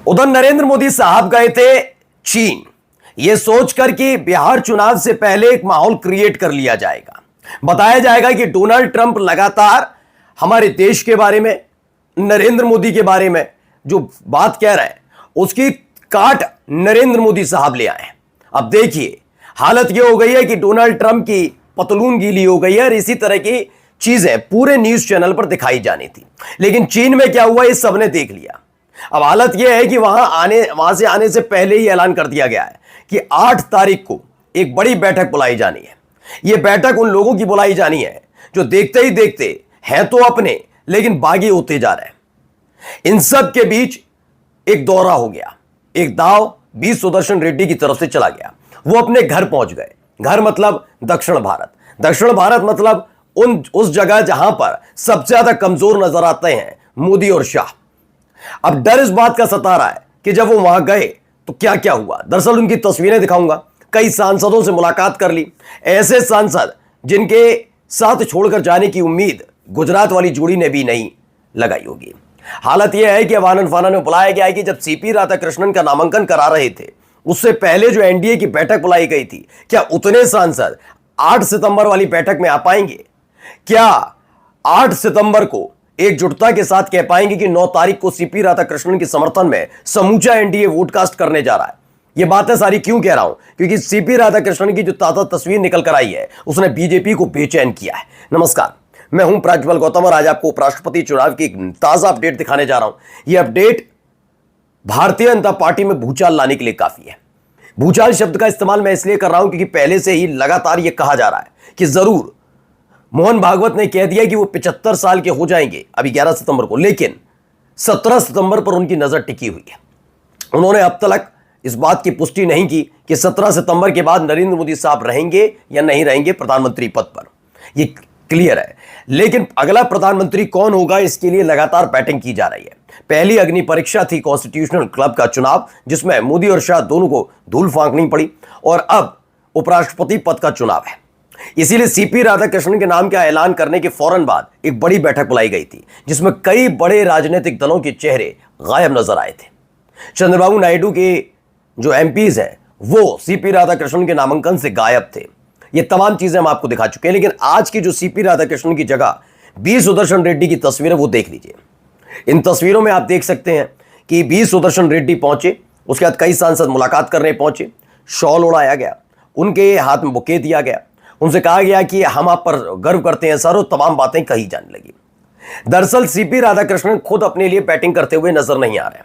उधर नरेंद्र मोदी साहब गए थे चीन, यह सोचकर कि बिहार चुनाव से पहले एक माहौल क्रिएट कर लिया जाएगा। बताया जाएगा कि डोनाल्ड ट्रंप लगातार हमारे देश के बारे में, नरेंद्र मोदी के बारे में जो बात कह रहे हैं उसकी काट नरेंद्र मोदी साहब ले आए। अब देखिए, हालत यह हो गई है कि डोनाल्ड ट्रंप की पतलून गीली हो गई है और इसी तरह की चीजें पूरे न्यूज चैनल पर दिखाई जानी थी। लेकिन चीन में क्या हुआ, इस सबने देख लिया। अब हालत यह है कि वहां से आने से पहले ही ऐलान कर दिया गया है कि 8 तारीख को एक बड़ी बैठक बुलाई जानी है। यह बैठक उन लोगों की बुलाई जानी है जो देखते ही देखते हैं तो अपने, लेकिन बागी होते जा रहे हैं। इन सब के बीच एक दौरा हो गया, एक दाव बी सुदर्शन रेड्डी की तरफ से चला गया। वो अपने घर पहुंच गए। घर मतलब दक्षिण भारत। दक्षिण भारत मतलब उस जगह जहां पर सबसे ज्यादा कमजोर नजर आते हैं मोदी और शाह। अब डर इस बात का सता रहा है कि जब वो वहां गए तो क्या क्या हुआ। दरअसल उनकी तस्वीरें दिखाऊंगा। कई सांसदों से मुलाकात कर ली, ऐसे सांसद जिनके साथ छोड़कर जाने की उम्मीद गुजरात वाली जोड़ी ने भी नहीं लगाई होगी। हालत यह है कि आनंद फानन में बुलाया गया है कि जब सीपी राधाकृष्णन का नामांकन करा रहे थे उससे पहले जो एनडीए की बैठक बुलाई गई थी, क्या उतने सांसद 8 सितंबर वाली बैठक में आ पाएंगे? क्या 8 सितंबर को एकजुटता के साथ कह पाएंगे कि 9 तारीख को सीपी राधाकृष्णन के समर्थन में समूचा एनडीए वोटकास्ट करने जा रहा है? ये बातें सारी क्यों कह रहा हूं? क्योंकि सीपी राधाकृष्णन की जो ताजा तस्वीर निकल कर आई है उसने बीजेपी को बेचैन किया है। नमस्कार, मैं हूं प्रज्वल गौतम और आज आपको उपराष्ट्रपति चुनाव की एक ताजा अपडेट दिखाने जा रहा हूं। यह अपडेट भारतीय जनता पार्टी में भूचाल लाने के लिए काफी है। भूचाल शब्द का इस्तेमाल मैं इसलिए कर रहा हूं क्योंकि पहले से ही लगातार यह कहा जा रहा है कि जरूर मोहन भागवत ने कह दिया कि वो 75 साल के हो जाएंगे अभी 11 सितंबर को, लेकिन 17 सितंबर पर उनकी नजर टिकी हुई है। उन्होंने अब तक इस बात की पुष्टि नहीं की कि 17 सितंबर के बाद नरेंद्र मोदी साहब रहेंगे या नहीं रहेंगे प्रधानमंत्री पद पर। यह क्लियर है, लेकिन अगला प्रधानमंत्री कौन होगा इसके लिए लगातार बैटिंग की जा रही है। पहली अग्नि परीक्षा थी कॉन्स्टिट्यूशनल क्लब का चुनाव, जिसमें मोदी और शाह दोनों को धूल फांकनी पड़ी, और अब उपराष्ट्रपति पद का चुनाव है। इसीलिए सीपी राधाकृष्णन के नाम का ऐलान करने के फौरन बाद एक बड़ी बैठक बुलाई गई थी जिसमें कई बड़े राजनीतिक दलों के चेहरे गायब नजर आए थे। चंद्रबाबू नायडू के जो एमपीज हैं वो सीपी राधाकृष्णन के नामांकन से गायब थे। ये तमाम चीजें हम आपको दिखा चुके हैं, लेकिन आज की जो सीपी राधाकृष्णन की जगह बी सुदर्शन रेड्डी की तस्वीर है वो देख लीजिए। इन तस्वीरों में आप देख सकते हैं कि बी सुदर्शन रेड्डी पहुंचे, उसके बाद कई सांसद मुलाकात करने पहुंचे, शॉल उड़ाया गया, उनके हाथ में बुके दिया गया, उनसे कहा गया कि हम आप पर गर्व करते हैं सर, और तमाम बातें कही जाने लगी। दरअसल सीपी राधाकृष्णन खुद अपने लिए बैटिंग करते हुए नजर नहीं आ रहे।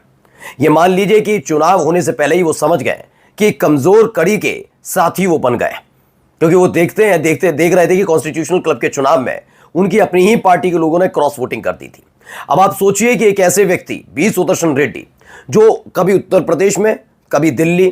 ये मान लीजिए कि चुनाव होने से पहले ही वो समझ गए कि कमजोर कड़ी के साथी वो बन गए, क्योंकि वो देख रहे थे कि कॉन्स्टिट्यूशनल क्लब के चुनाव में उनकी अपनी ही पार्टी के लोगों ने क्रॉस वोटिंग कर दी थी। अब आप सोचिए कि एक ऐसे व्यक्ति बी सुदर्शन रेड्डी जो कभी उत्तर प्रदेश में, कभी दिल्ली,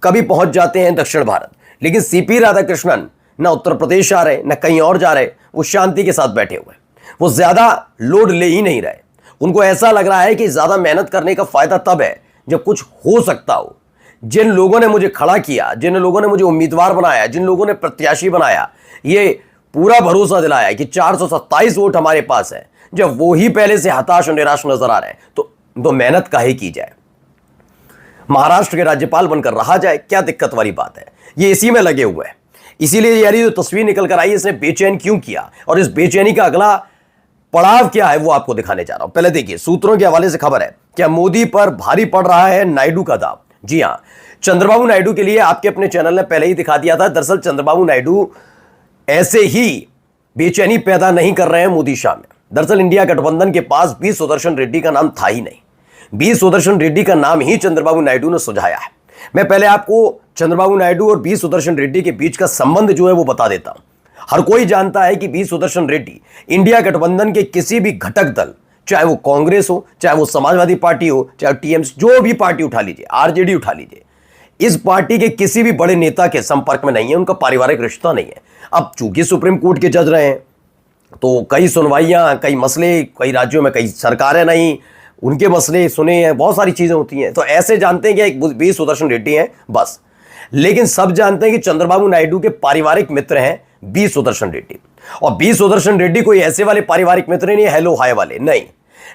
कभी पहुंच जाते हैं दक्षिण भारत, लेकिन सीपी राधाकृष्णन ना उत्तर प्रदेश आ रहे ना कहीं और जा रहे, वो शांति के साथ बैठे हुए, वो ज्यादा लोड ले ही नहीं रहे। उनको ऐसा लग रहा है कि ज्यादा मेहनत करने का फायदा तब है जब कुछ हो सकता हो। जिन लोगों ने मुझे खड़ा किया, जिन लोगों ने मुझे उम्मीदवार बनाया, जिन लोगों ने प्रत्याशी बनाया, ये पूरा भरोसा दिलाया कि 427 वोट हमारे पास है, जब वो ही पहले से हताश और निराश नजर आ रहे हैं तो मेहनत काहे की जाए, महाराष्ट्र के राज्यपाल बनकर रहा जाए, क्या दिक्कत वाली बात है। ये इसी में लगे हुए हैं। इसीलिए यारी जो तस्वीर निकल कर आई इसने बेचैन क्यों किया, और इस बेचैनी का अगला पड़ाव क्या है वो आपको दिखाने जा रहा हूं। पहले देखिए, सूत्रों के हवाले से खबर है, क्या मोदी पर भारी पड़ रहा है नायडू का दाव। जी हां, चंद्रबाबू नायडू के लिए आपके अपने चैनल ने पहले ही दिखा दिया था। दरअसल चंद्रबाबू नायडू ऐसे ही बेचैनी पैदा नहीं कर रहे हैं मोदी शाह में। दरअसल इंडिया गठबंधन के पास बी सुदर्शन रेड्डी का नाम था ही नहीं। बी सुदर्शन रेड्डी का नाम ही चंद्रबाबू नायडू ने सुझाया है। मैं पहले आपको चंद्रबाबू नायडू और बी सुदर्शन रेड्डी के बीच का संबंध जो है वो बता देता हूं। हर कोई जानता है कि बी सुदर्शन रेड्डी इंडिया गठबंधन के किसी भी घटक दल, चाहे वो कांग्रेस हो, चाहे वो समाजवादी पार्टी हो, चाहे टीएमसी, जो भी पार्टी उठा लीजिए, आरजेडी उठा लीजिए, इस पार्टी के किसी भी बड़े नेता के संपर्क में नहीं है। उनका पारिवारिक रिश्ता नहीं है। अब चूंकि सुप्रीम कोर्ट के जज रहे हैं तो कई सुनवाइयां, कई मसले, कई राज्यों में कई सरकारें नहीं, उनके मसले सुने हैं, बहुत सारी चीजें होती हैं। तो ऐसे जानते हैं कि एक बी सुदर्शन रेड्डी हैं बस, लेकिन सब जानते हैं कि चंद्रबाबू नायडू के पारिवारिक मित्र हैं बी सुदर्शन रेड्डी। और बी सुदर्शन रेड्डी कोई ऐसे वाले पारिवारिक मित्र नहीं, हेलो हाय वाले नहीं।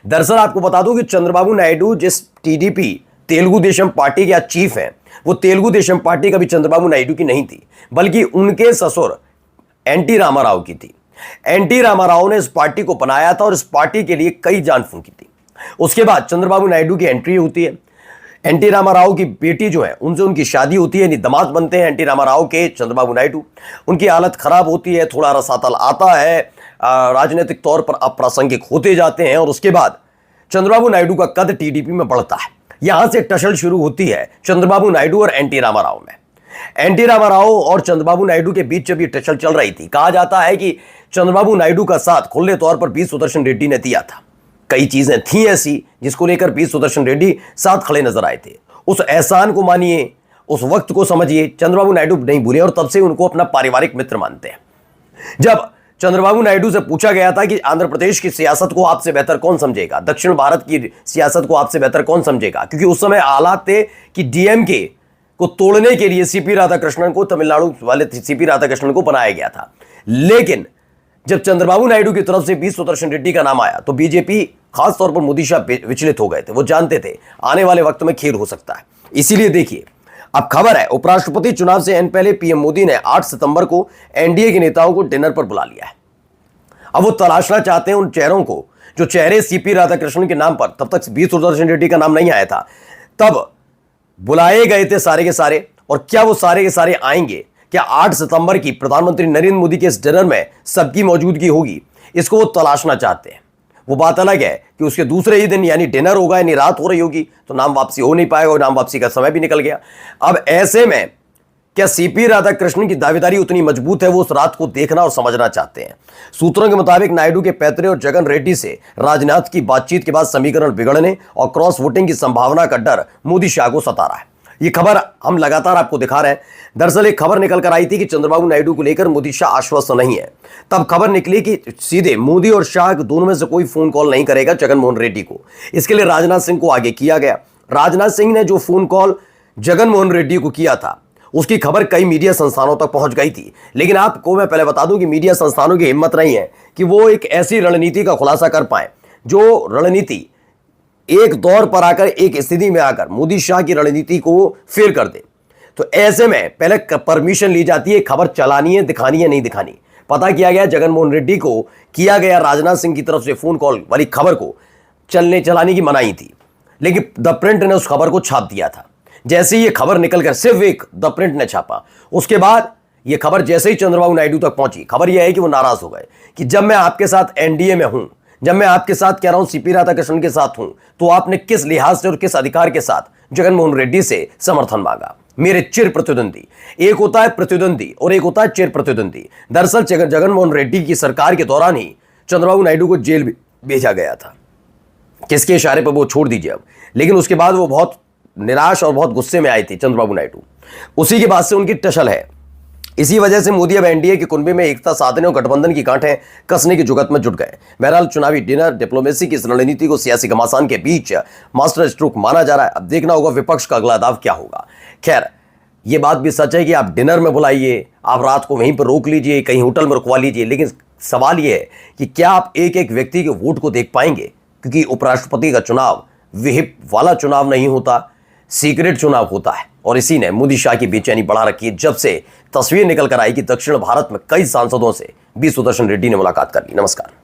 दरअसल आपको बता दूं कि चंद्रबाबू नायडू जिस टीडीपी तेलुगु देशम पार्टी के चीफ हैं, वो तेलुगु देशम पार्टी कभी चंद्रबाबू नायडू की नहीं थी, बल्कि उनके ससुर एनटी रामाराव की थी। एनटी रामाराव ने इस पार्टी को बनाया था और इस पार्टी के लिए कई जान फूंकी थी। उसके बाद चंद्रबाबू नायडू की एंट्री होती है। एनटी रामाराव की बेटी जो है उनसे उनकी शादी होती है, दामाद बनते हैं एनटी रामाराव के चंद्रबाबू नायडू। उनकी हालत खराब होती है, थोड़ा रसातल आता है, राजनीतिक तौर पर अप्रासंगिक होते जाते हैं और उसके बाद चंद्रबाबू नायडू का कद टीडीपी में बढ़ता है। यहां से टसल शुरू होती है चंद्रबाबू नायडू और एनटी रामाराव में। एनटी रामाराव और चंद्रबाबू नायडू के बीच जब ये टसल चल रही थी, कहा जाता है कि चंद्रबाबू नायडू का साथ खुले तौर पर बी सुदर्शन रेड्डी ने दिया था। कई चीजें थी ऐसी जिसको लेकर बी सुदर्शन रेड्डी साथ खड़े नजर आए थे। उस एहसान को मानिए, उस वक्त को समझिए, चंद्रबाबू नायडू नहीं भूले और तब से उनको अपना पारिवारिक मित्र मानते हैं। जब चंद्रबाबू नायडू से पूछा गया था कि आंध्र प्रदेश की सियासत को आपसे बेहतर कौन समझेगा, दक्षिण भारत की सियासत को आपसे बेहतर कौन समझेगा, क्योंकि उस समय हालात थे कि डीएमके को तोड़ने के लिए सीपी राधाकृष्णन को, तमिलनाडु वाले सीपी राधाकृष्णन को बनाया गया था। लेकिन जब चंद्रबाबू नायडू की तरफ से बी सुदर्शन रेड्डी का नाम आया तो बीजेपी, खासतौर पर मोदी शाह विचलित हो गए थे। वो जानते थे आने वाले वक्त में खेल हो सकता है। इसीलिए देखिए, अब खबर है उपराष्ट्रपति चुनाव से पहले पीएम मोदी ने 8 सितंबर को एनडीए के नेताओं को डिनर पर बुला लिया है। अब वो तलाशना चाहते हैं उन चेहरों को जो चेहरे सीपी राधाकृष्णन के नाम पर, तब तक बी सुदर्शन रेड्डी का नाम नहीं आया था, तब बुलाए गए थे सारे के सारे। और क्या वो सारे के सारे आएंगे? क्या 8 सितंबर की प्रधानमंत्री नरेंद्र मोदी के इस डिनर में सबकी मौजूदगी होगी? इसको वो तलाशना चाहते हैं। वो बात अलग है कि उसके दूसरे ही दिन यानी डिनर होगा, यानी रात हो रही होगी, तो नाम वापसी हो नहीं पाएगा और नाम वापसी का समय भी निकल गया। अब ऐसे में क्या सीपी राधाकृष्णन की दावेदारी उतनी मजबूत है? वो उस रात को देखना और समझना चाहते हैं। सूत्रों के मुताबिक नायडू के पैतरे और जगन रेड्डी से राजनाथ की बातचीत के बाद समीकरण बिगड़ने और क्रॉस वोटिंग की संभावना का डर मोदी शाह को सता रहा है। ये खबर हम लगातार आपको दिखा रहे हैं। दरअसल एक खबर निकल कर आई थी कि चंद्रबाबू नायडू को लेकर मोदी शाह आश्वस्त नहीं है। तब खबर निकली कि सीधे मोदी और शाह दोनों में से कोई फोन कॉल नहीं करेगा जगनमोहन रेड्डी को। इसके लिए राजनाथ सिंह को आगे किया गया। राजनाथ सिंह ने जो फोन कॉल जगनमोहन रेड्डी को किया था उसकी खबर कई मीडिया संस्थानों तक पहुंच गई थी। लेकिन आपको मैं पहले बता दूं कि मीडिया संस्थानों की हिम्मत नहीं है कि वो एक ऐसी रणनीति का खुलासा कर पाए जो रणनीति एक दौर पर आकर, एक स्थिति में आकर मोदी शाह की रणनीति को फेल कर दे। तो ऐसे में पहले परमिशन ली जाती है, खबर चलानी है, दिखानी है, नहीं दिखानी। पता किया गया जगनमोहन रेड्डी को किया गया राजनाथ सिंह की तरफ से फोन कॉल वाली खबर को चलाने की मनाही थी, लेकिन द प्रिंट ने उस खबर को छाप दिया था। जैसे ही ये खबर निकलकर सिर्फ एक द प्रिंट ने छापा, उसके बाद ये खबर जैसे ही चंद्रबाबू नायडू तक पहुंची, खबर यह है कि वो नाराज हो गए कि जब मैं आपके साथ एनडीए में हूं, जब मैं आपके साथ कह रहा हूं सीपी राधाकृष्णन के साथ हूं, तो आपने किस लिहाज से और किस अधिकार के साथ जगनमोहन रेड्डी से समर्थन मांगा? मेरे चिर प्रतिद्वंदी, एक होता है प्रतिद्वंदी और एक होता है चिर प्रतिद्वंदी। दरअसल जगनमोहन रेड्डी की सरकार के दौरान ही चंद्रबाबू नायडू को जेल भेजा गया था। किसके इशारे पर वो छोड़ दीजिए अब, लेकिन उसके बाद वो बहुत निराश और बहुत गुस्से में आई थी चंद्रबाबू नायडू। उसी के बाद से उनकी टसल है। इसी वजह से मोदी अब एनडीए के कुनबे में एकता साधने और गठबंधन की गांठें कसने की जुगत में जुट गए। बहरहाल चुनावी डिनर डिप्लोमेसी की इस रणनीति को सियासी घमासान के बीच मास्टर स्ट्रोक माना जा रहा है। अब देखना होगा विपक्ष का अगला दाव क्या होगा। खैर, यह बात भी सच है कि आप डिनर में बुलाइए, आप रात को वहीं पर रोक लीजिए, कहीं होटल में रुकवा लीजिए, लेकिन सवाल यह है कि क्या आप एक एक व्यक्ति के वोट को देख पाएंगे? क्योंकि उपराष्ट्रपति का चुनाव विहिप वाला चुनाव नहीं होता, सीक्रेट चुनाव होता है। और इसी ने मोदी शाह की बेचैनी बढ़ा रखी है जब से तस्वीर निकल कर आई कि दक्षिण भारत में कई सांसदों से बी सुदर्शन रेड्डी ने मुलाकात कर ली। नमस्कार।